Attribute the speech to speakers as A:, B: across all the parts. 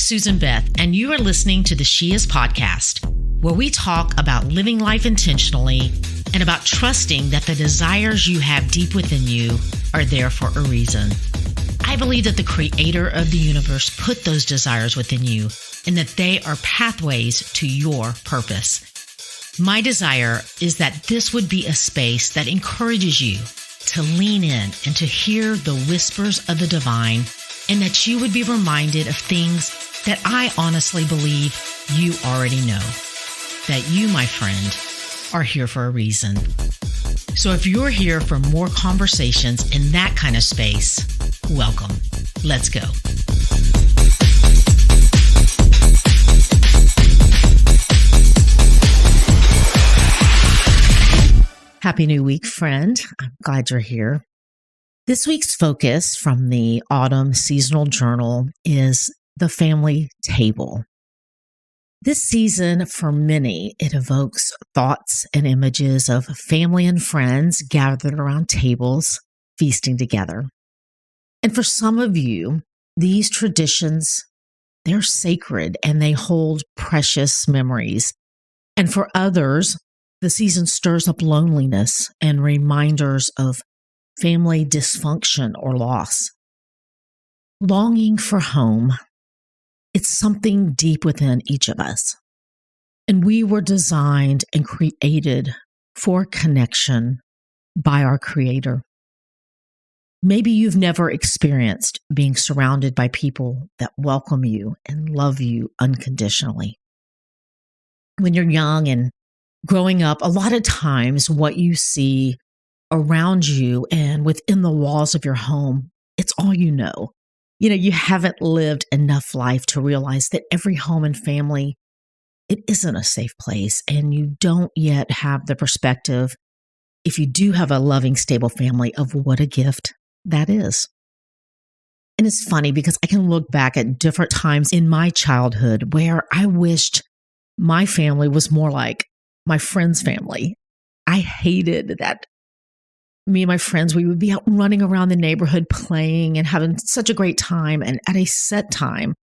A: Susan Beth, and you are listening to the She Is podcast, where we talk about living life intentionally and about trusting that the desires you have deep within you are there for a reason. I believe that the creator of the universe put those desires within you and that they are pathways to your purpose. My desire is that this would be a space that encourages you to lean in and to hear the whispers of the divine, and that you would be reminded of things that I honestly believe you already know. That you, my friend, are here for a reason. So if you're here for more conversations in that kind of space, welcome. Let's go. Happy New Week, friend. I'm glad you're here. This week's focus from the Autumn Seasonal Journal is the family table. This season, for many, it evokes thoughts and images of family and friends gathered around tables, feasting together. And for some of you, these traditions, they're sacred and they hold precious memories. And for others, the season stirs up loneliness and reminders of family dysfunction or loss. Longing for home, it's something deep within each of us. And we were designed and created for connection by our Creator. Maybe you've never experienced being surrounded by people that welcome you and love you unconditionally. When you're young and growing up, a lot of times what you see around you and within the walls of your home, it's all you know. You haven't lived enough life to realize that every home and family, it isn't a safe place, and you don't yet have the perspective, if you do have a loving, stable family, of what a gift that is. And it's funny because I can look back at different times in my childhood where I wished my family was more like my friend's family. I hated that me and my friends, we would be out running around the neighborhood playing and having such a great time. And at a set time,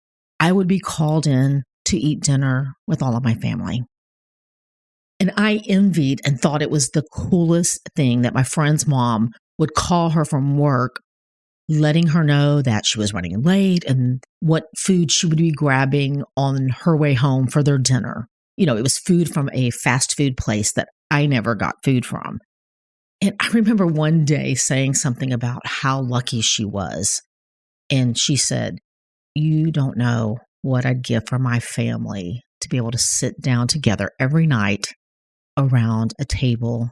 A: I would be called in to eat dinner with all of my family. And I envied and thought it was the coolest thing that my friend's mom would call her from work, letting her know that she was running late and what food she would be grabbing on her way home for their dinner. It was food from a fast food place that I never got food from. And I remember one day saying something about how lucky she was. And she said, "You don't know what I'd give for my family to be able to sit down together every night around a table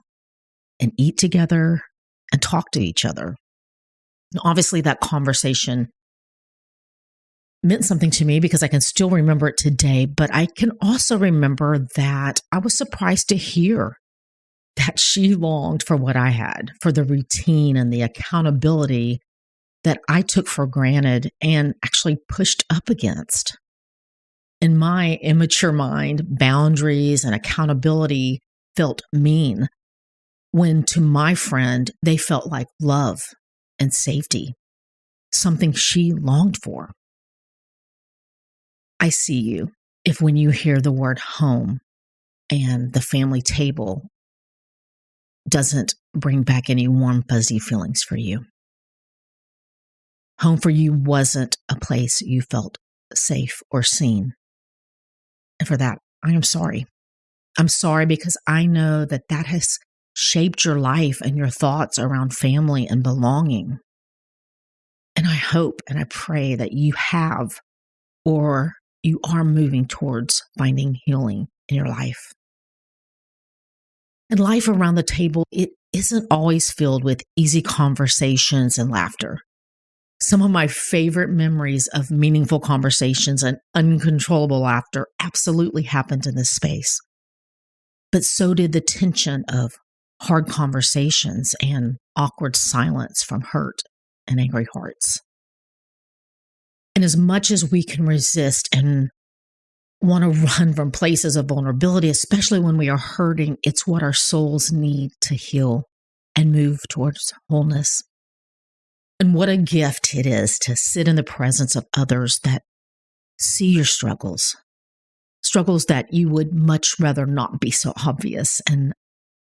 A: and eat together and talk to each other." And obviously, that conversation meant something to me because I can still remember it today. But I can also remember that I was surprised to hear that she longed for what I had, for the routine and the accountability that I took for granted and actually pushed up against. In my immature mind, boundaries and accountability felt mean, when to my friend, they felt like love and safety, something she longed for. I see you if when you hear the word home and the family table doesn't bring back any warm, fuzzy feelings for you. Home for you wasn't a place you felt safe or seen. And for that, I am sorry. I'm sorry because I know that that has shaped your life and your thoughts around family and belonging. And I hope and I pray that you have, or you are moving towards finding healing in your life. And life around the table, it isn't always filled with easy conversations and laughter. Some of my favorite memories of meaningful conversations and uncontrollable laughter absolutely happened in this space. But so did the tension of hard conversations and awkward silence from hurt and angry hearts. And as much as we can resist and want to run from places of vulnerability, especially when we are hurting, it's what our souls need to heal and move towards wholeness. And what a gift it is to sit in the presence of others that see your struggles that you would much rather not be so obvious, and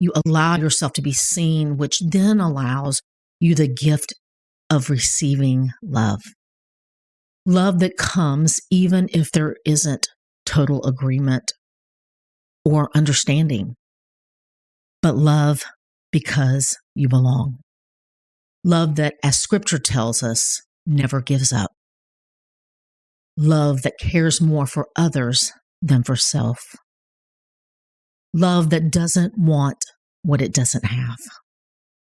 A: you allow yourself to be seen, which then allows you the gift of receiving love. Love that comes even if there isn't total agreement or understanding, but love because you belong. Love that, as Scripture tells us, never gives up. Love that cares more for others than for self. Love that doesn't want what it doesn't have.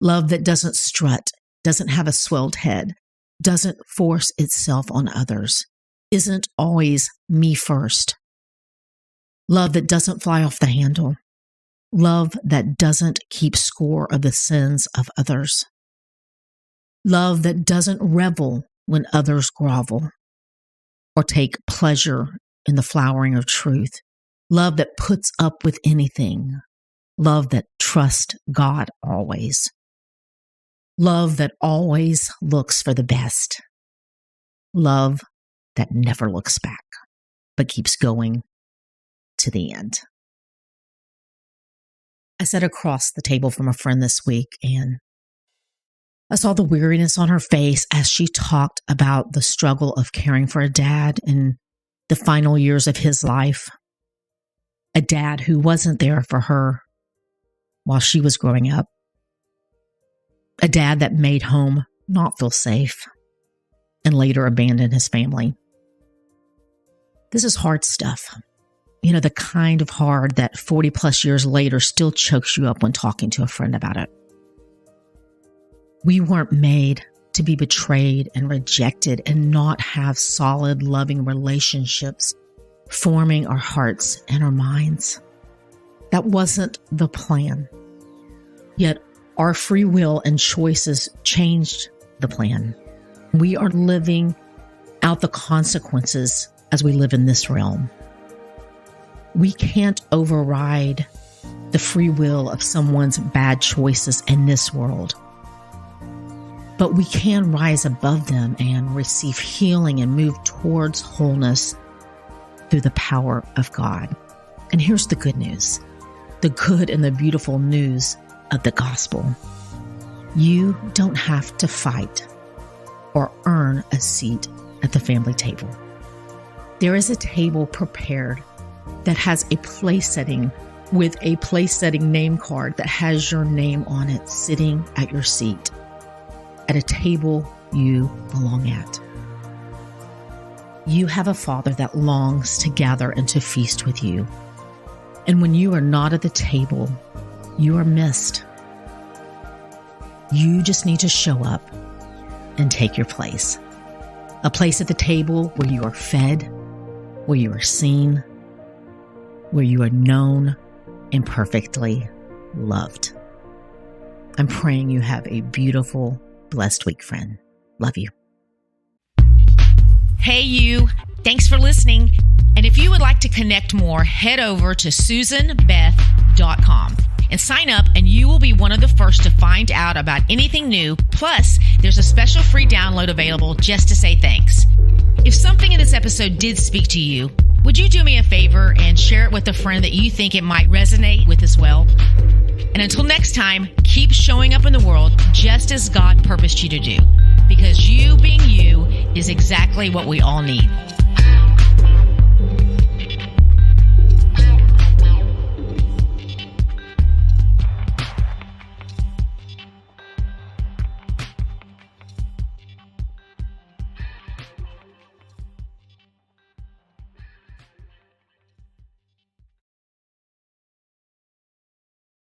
A: Love that doesn't strut, doesn't have a swelled head, doesn't force itself on others, isn't always me first. Love that doesn't fly off the handle. Love that doesn't keep score of the sins of others. Love that doesn't revel when others grovel or take pleasure in the flowering of truth. Love that puts up with anything. Love that trusts God always. Love that always looks for the best. Love that never looks back, but keeps going to the end. I sat across the table from a friend this week, and I saw the weariness on her face as she talked about the struggle of caring for a dad in the final years of his life. A dad who wasn't there for her while she was growing up. A dad that made home not feel safe and later abandoned his family. This is hard stuff. You know, the kind of hard that 40 plus years later still chokes you up when talking to a friend about it. We weren't made to be betrayed and rejected and not have solid, loving relationships forming our hearts and our minds. That wasn't the plan. Yet our free will and choices changed the plan. We are living out the consequences as we live in this realm. We can't override the free will of someone's bad choices in this world. But we can rise above them and receive healing and move towards wholeness through the power of God. And here's the good news, the good and the beautiful news of the gospel. You don't have to fight or earn a seat at the family table. There is a table prepared that has a place setting with a place setting name card that has your name on it sitting at your seat at a table you belong at. You have a Father that longs to gather and to feast with you. And when you are not at the table, you are missed. You just need to show up and take your place. A place at the table where you are fed, where you are seen, where you are known and perfectly loved. I'm praying you have a beautiful, blessed week, friend. Love you.
B: Hey, you. Thanks for listening. And if you would like to connect more, head over to SusanBeth.com and sign up, and you will be one of the first to find out about anything new. Plus, there's a special free download available just to say thanks. If something in this episode did speak to you, would you do me a favor and share it with a friend that you think it might resonate with as well? And until next time, keep showing up in the world just as God purposed you to do, because you being you is exactly what we all need.